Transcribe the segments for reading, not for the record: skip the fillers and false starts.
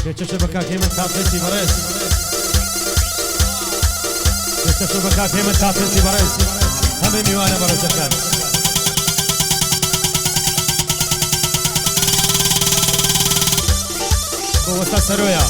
پێچەشە بە کاکەی من تاپێتی بەڕێز پێچەشە بە کاکەی من تاپێتی بەڕێز هەمووی میوانە بەڕێزەکان بۆ وەستا سەرۆیە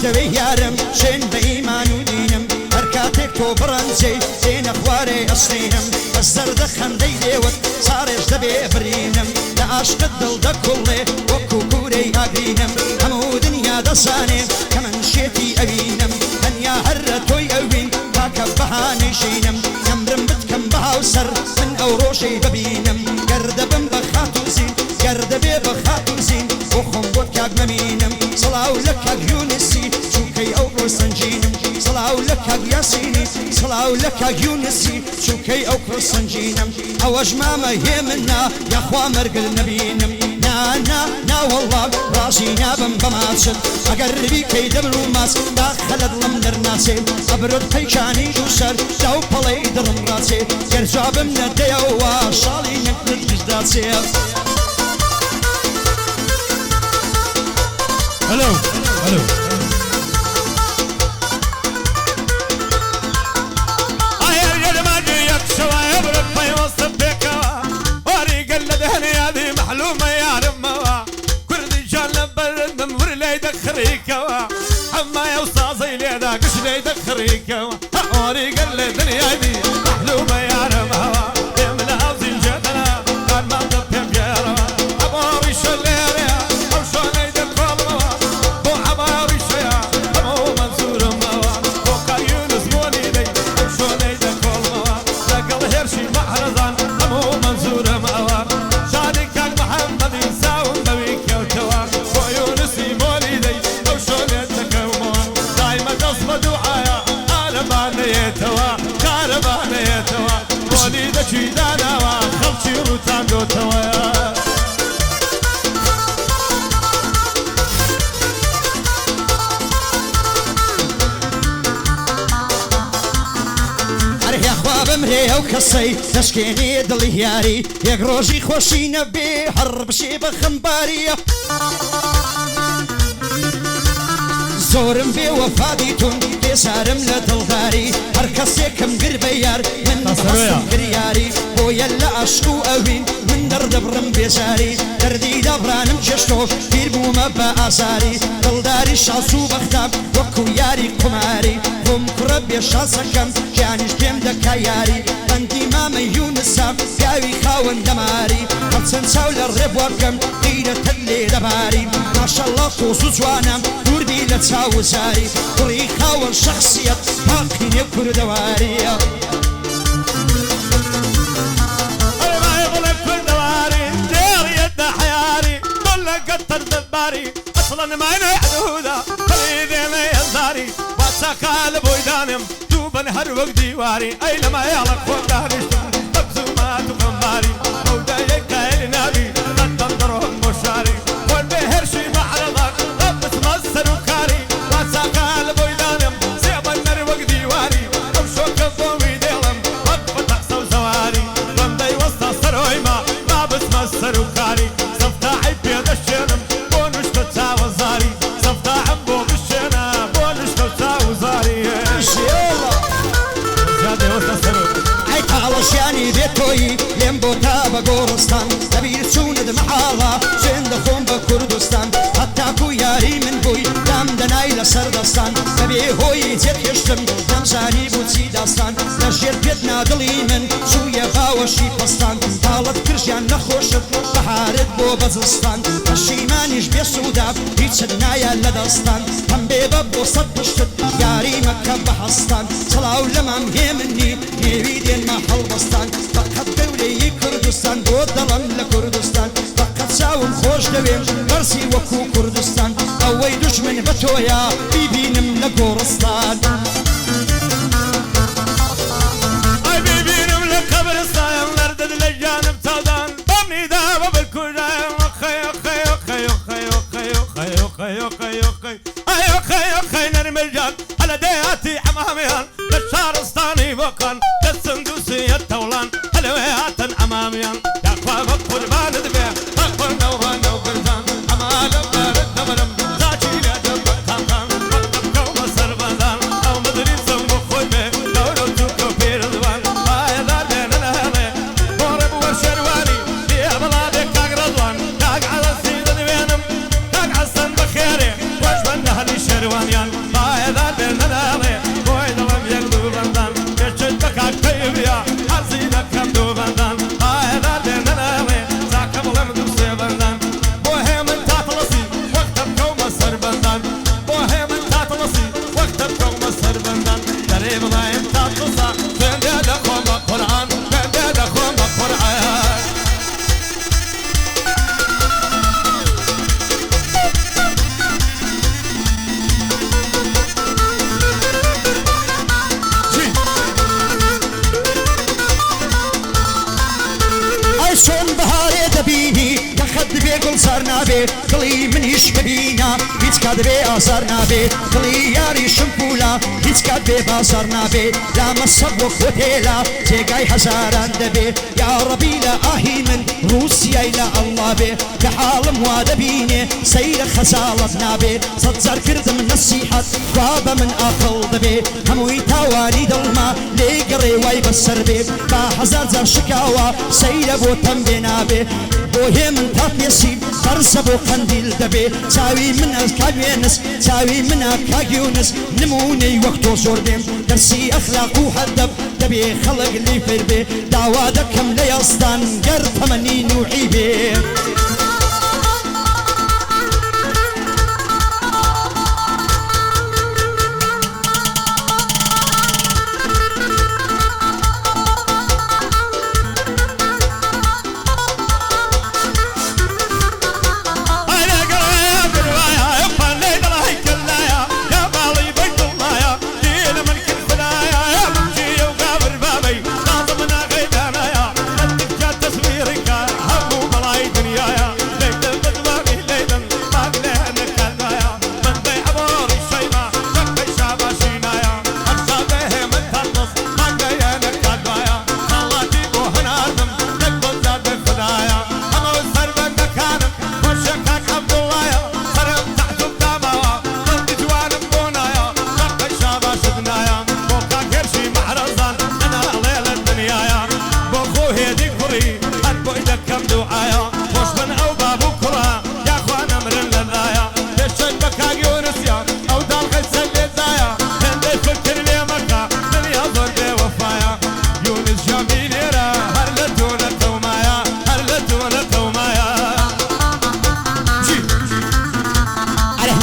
دەوێ یارم شێن بە ئیمان و دینم هەر کاتێک تۆ بڕەنجەی زێنە خوارێ ئەسڵینم بە سەردە خەندەی لێوت ساڕێژ دەبێ برینم لە عاشقت دڵ دەکوڵێ وەکو کوورەی ئاگرینم هەموو دنیا دەزانێ کە من شێتی ئەوینم تەنیا هەرە تۆی ئەوین تاکە بەهانەی ژینم نەمرم بتکەم بە هاوسەر من ئەو ڕۆژەی ببینم گەر دەبم بە خات و زین گەر دەبێ بە خات و زین بۆ خۆم بۆت کاک مەمینم سڵاو لە کاک یونسی چووکەی ئەو ڕۆ سەنجینم سڵاو لە کاک یاسینی سڵاو لە کاک یونسی چووکەی ئەو پڕ سەنجینم ئەوەش مامە هێ مننا یاخوا مەرگل نەبینم نا والله ڕازی نابم بەماچت ئەگەر بیکەی دەبر و ماس داخەلت لەم دەرناچێ ئەبرت پەیکانی دووسەر دا و پەڵەی دڕم ڕاچێ گەر جوابم نەدەیەوە شاڵی نەکرد دژداچێ هەلو هەلو حما يوصاصي ليدا قش ليدا خريكوا أوري قال لي دنيا دي محلومة يا رمها يملا زين جدنا قال ما ضبهم جارا أبوري شليريا أو شوني دكولما بو عباري شيا أبو منصور موا بو كايونس موني دي أو شوني دكولما لقل هرشي محرزان أبو منصور موا شادي كان محمد يساوم بويك وتوا بو يونسي موني دي أو شوني كاربانه يتوا وليد جيدانا وخلشي روتان دوتوا ئەرهێ خوا بمرێ ئەو کەسەی دەشکێنێ دڵی یاری یەک ڕۆژی خۆشی نەبێ هەڕ بشێ بە خەمباریە زۆرم بێ وەفادی تون بێزارم لە دڵداری هەر کەسێکم گر بە یار من بەخەستم گریاری بۆیە لە عەشق و ئەوین من دەردەبڕم بێزاری دەردی دەبرانم چێشتۆ پیر بوومە بە ئازاری دڵداری شاس و بەختام وەکو یاری قوماری خۆم کوڕە بێشاسەکەم گیانیش پێم دەکا یاری بەندی مامە یونسام پیاوی خاوەن دەماری هەرچەند چاو لە ڕێبوارکەم غیرەتت لێ دەباری ماشەڵڵا تۆز و جوانم دووربی لە چاوزاری کوڕی خاوەن شەخسیەت پاقینێ کوردەواریە اصلا ما نعدودا خليدي ما يزاري واتساقال بويدانم دوبا هر وقت ديواري اي لما يالك وداري مبزومات وخمباري خۆی لێم بۆ تا بە گۆڕستان لەبیر چوونت مەحاڵە سوێن دەخۆم بە کوردستان هەتاکو یاری من بووی دام دەنای لەسەر دەستان بەبێ هۆی جێهێشتم دەمزانی بووچی داستان لەژێر پێت نادڵی من چوویە باوەشی پەستان تاڵت کردیان نەخۆشت بەهارت بۆ بەزستان پەشیمانیش بێ سووداب هیچت نایە لە دەستان هەم بێبە بۆ سەد پشتت یاری مەکە بە هەستان سەڵاو لەمام هێ منی نێوی دێنمە هەڵبەستان فەقەت دەورەی کوردستان بۆ دەڵم لە کوردستان فەقەت چاوم خۆش دەوێم بەرسی وەکو کوردستان ئەوەی دوژمن بە تۆیە بیبینم لە گۆڕستان ئەی بیبینم لە قەبرستان لەردەد لە گیانم چاودان بەمنی داوە بکوژایە خەی نەرمەجان هەلە دەیاتی ئەمامیان لە شارستانی بۆکان لە سندوسیە تەوڵان هەلەوێ هاتن ئەمامیان یاخوا بە قوربانت بێ بەخۆن نەوڕانە و بردان ئەما لە بارت دەبرم زاچی لێ دەبە کامکان بەقەبکەومە سەربەندان ئەو مدریسم بۆ خۆی بێ دەورە و تووکە و پێرزوان ئایەدار بێنە نەهێڵێ بۆڕێ بووە شێروانی لێ بەڵادێ کاک ڕەزوان کاک عەزەسی دەدوێنم کاک حەسەن بەخێرێ وەش بەندە هەلی شێروانیان ئایەدار بێنە نەهێڵێ بۆی دڵم یەک دوو بەندان پێچێت بە کاک پەیویا حەزی دەکەم دوو بەندان ئایەدار بێنە نەهێڵێ زاکە بڵێم دوو سێ بەندان بۆ هێمن تاتڵەسی وەختە بکەومە سەربەندان بۆ هێمن تاتڵەسی وەختە بکەومە سەربەندان دەرێ بڵایم تاتڵسا خوێندێ دەخۆمە قورئان خوێندێ دەخۆمە قورئان ئەی چۆن بەهارێ دەبینی دەخەت دەبێ گوڵزار نابێ دڵی منیش ببینە هیچ کات دەبێ ئازار نابێ دڵی یاریشم پولا هیچ کات بێ بازار نابێ لامە سەب وەک وتێلا جێگای هەزاران دەبێ یا ڕەبی لە ئاهی من رووسیای لە ئەڵڵا بێ کە حاڵم وا دەبینێ سەیرە خەزاڵت نابێ سەد جار کردم نەسیحەت وا بە من ئاقڵ دەبێ هەمووی تاوانی دڵما لێ گەڕێ وای بەسەر بێ با هەزار جار شکاوە سەیرە بۆ تەمبێ نابێ بۆ هێ من تا پێسی قەرزە بۆ قەندیل دەبێ چاوی منە کاوێنس چاوی منە کاگیونس نمونەی وەک تۆ زۆر دێم دەرسی ئەخلاق و هەدەب دەبێ خەڵک لی فێر بێ داوا دەکەم لە یاستان گەر تەمەنی نوحی بێ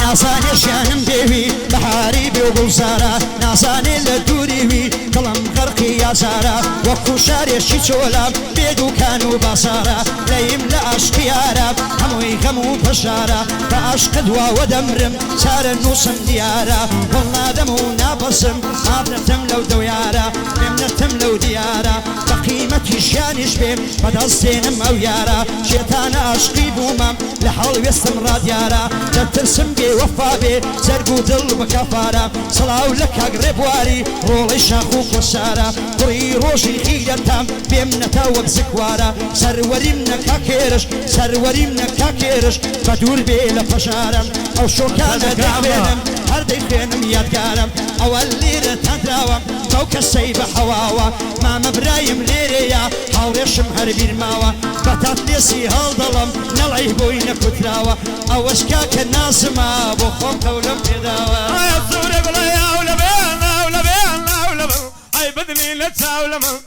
ناسانێشیانم دێوی بەهاری بێ و گوڵزارە ناسانێ لە دووریوی دڵم غەرقی یازارە وەکو شارێکی چۆلام بێدووکان و باسارە لەیم لە عاشقیارە هەمووی غەم و پەشارە بە عاشقت واوە دەمرم چارە نووسم دیارە وەڵ نادەم و ناپەسم مابنەتم لەو دەویارە مێمنەتم لەو دیارە بە قیمەتی ژیانیش بێم بەدەستێنم ئەو یارە شێتانە عاشقی بوومەم لە هەڵوێستم ڕادیارە دەترسم بێ وەفا بێ جەرگ و دڵ بەکەفارە سڵاو لە کاک ڕێبواری ڕۆڵەی شاخ و کۆسارە کوڕی ڕۆژی خیرەتام بێم نەتا وەک زکوارە سەروەریم نەکا کێرش سەروەریم نەکا کێرش بە دوور بێ لە پەشارم ئەو شۆکانە داوێنم هەردەی خوێنم یادگارم ئەوە لێرە تەندراوە ئەو کەسەی بە حەواوە مامە برایم لێرەیە هاوڕێشم هەر بیرماوە بەتات لێسی هەڵدەڵم نەڵی بۆی نەکوتراوە ئەوەش کاکە نازمە بۆ خۆم قەولم پێداوە سوورە گوڵای ئاو لەبێن ئاو لەبێن ئاو لەبن ئای بدنی لە چاو لەمن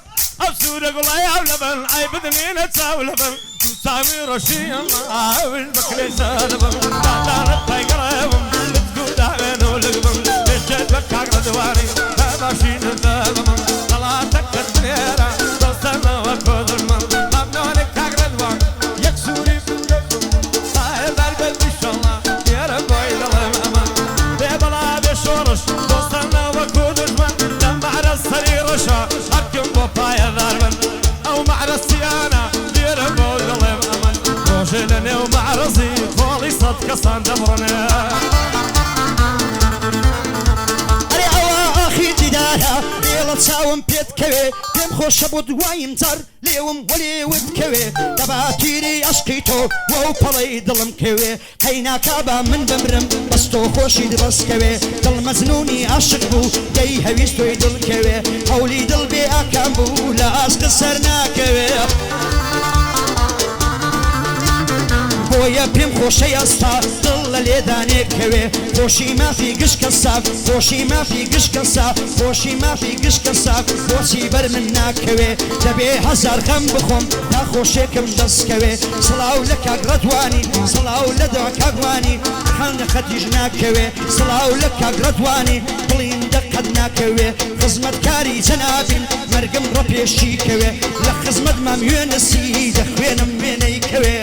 ئەو سوورە گوڵای ئاو لەبن ئای بدنی لە چاو لەبن ساوی ڕۆشیم ئاول بەکلێ سەدەبم دادانت پایگەڕێبم لەتگو داوێن و لەگبم بێشێت بە کاک لە دواری باشینە دەبم دەڵاتەکەت نێرە دۆستەنەوە کۆدرمم مەمنۆنێک کاک لە دوار یەک سووری سایەدار بێت بیشەڵا نێرە بۆی دەڵێم ئەمە بێ بەڵا بێ شۆڕش دۆستەنەوە کۆدرمم لەم مەعرە سەری ڕەشە هەرکم بۆ پایەدار بن ئەو مەعرەسیانە نێرە بۆ دەڵێم ئەمن ڕۆژێ لە نێو مەعرەزی خۆڵی سەد کەسان دەبڕنێ لێڵە چاوم پێتکەوێ پێم خۆشە بۆ دوایم جار لێوم وەلێوت کەوێ دەباتیری عەشقی تۆ وەو پەڵەی دڵم کەوێ قەیناکا با من بمرم بەس تۆ خۆشی دڕستکەوێ دڵ مەزنونی عاشق بوو دەی هەویست تۆی دڵکەوێ هەولی دڵ بێ ئاکام بوو لە عاشق سەر ناکەوێ بۆیە پێم خۆشەی ئەستا دڵ لە لێدانێکەوێ خۆشی مافی گشکە ساف خۆشی مافی گشکە ساف خۆشی مافی گشکە ساف بۆچی بەر من ناکەوێ دەبێ هەزار خەم بخۆم تا خۆشێکم دەستکەوێ سڵاو لە کاگڕەتوانی سڵاو لە دوا کاگوانی خەنە خەتیش ناکەوێ سڵاو لە کاگڕەتوانی بڵین دەقەت ناکەوێ خزمەتکاری جەنابین مەرگم ڕەپێشی کەوێ لە خزمەت مام وێنەسی دەخوێنم وێنەی کەوێ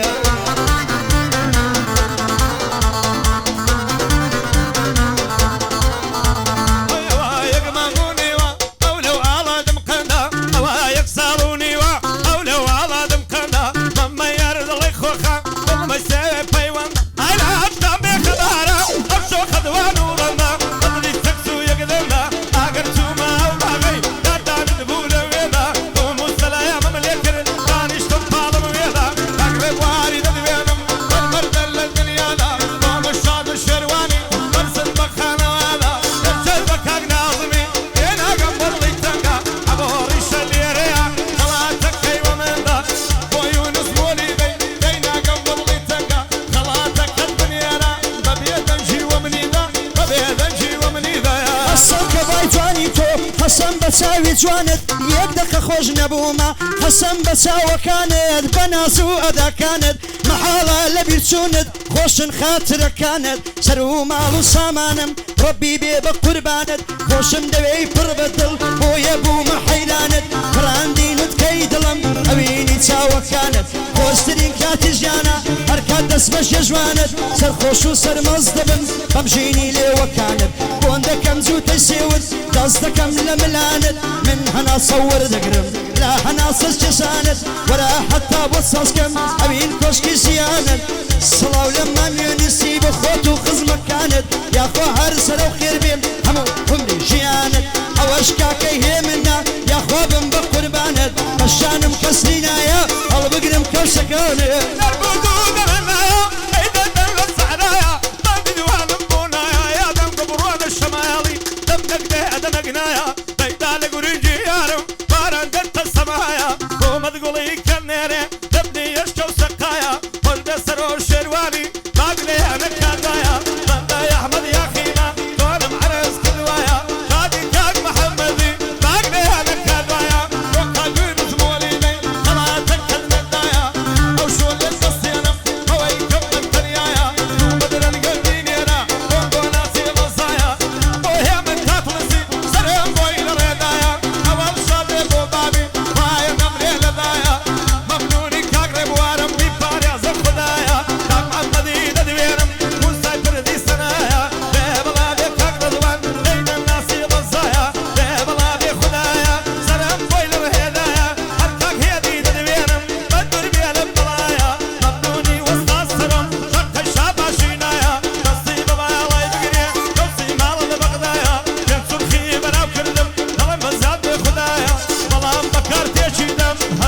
حەسەن بە چاوی جوانت یەک دەقە خۆش نەبوومە حەسەن بە چاوەکانت بە ناز و ئەداکانت مەحاڵە لە بیرچوونت خۆشن خاترەکانت سەر و ماڵ و سامانم ڕەبی بێ بە قوربانت خۆشم دەوێی پڕ بە دڵ بۆیە بوومە حەیرانت پڕاندینت کەی دڵم ئەوینی چاوەکانت خۆشترین کاتی ژیانە هەر کات دەست بە ژێژوانت سەرخۆش و سەرمەز دەبن بەم ژینی لێوەکانت بۆن دەکەم جووتە سێوت دەست دەکەم لە ملانت من هەناسە وەردەگرم لا هەناسەس کێشانت وەرە حەتا بۆ سازکەم ئەوین کۆشکی ژیانت سڵاو لە مامێنیسی بە خۆت و خزمەکانت یاخۆ هەر سەرە و خێر بێم هەموو عمری ژیانت ئەوەش کاکەی هێ منە یاخوا بم بە قوربانت بەشانم کەسی نایە هەڵبگرم کەوشەکانت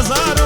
هزار